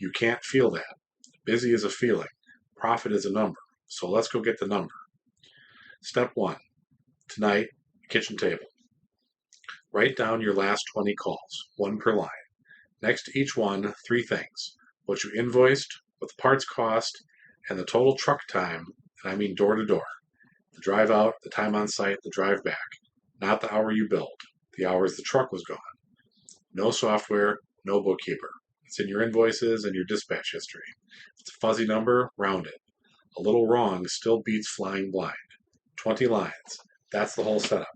You can't feel that. Busy is a feeling. Profit is a number. So let's go get the number. Step 1. Tonight, kitchen table. Write down your last 20 calls, one per line. Next to each one, 3 things. What you invoiced, what the parts cost, and the total truck time, and I mean door to door. The drive out, the time on site, the drive back. Not the hour you billed, the hours the truck was gone. No software, no bookkeeper. It's in your invoices and your dispatch history. If it's a fuzzy number, round it. A little wrong still beats flying blind. 20 lines. That's the whole setup.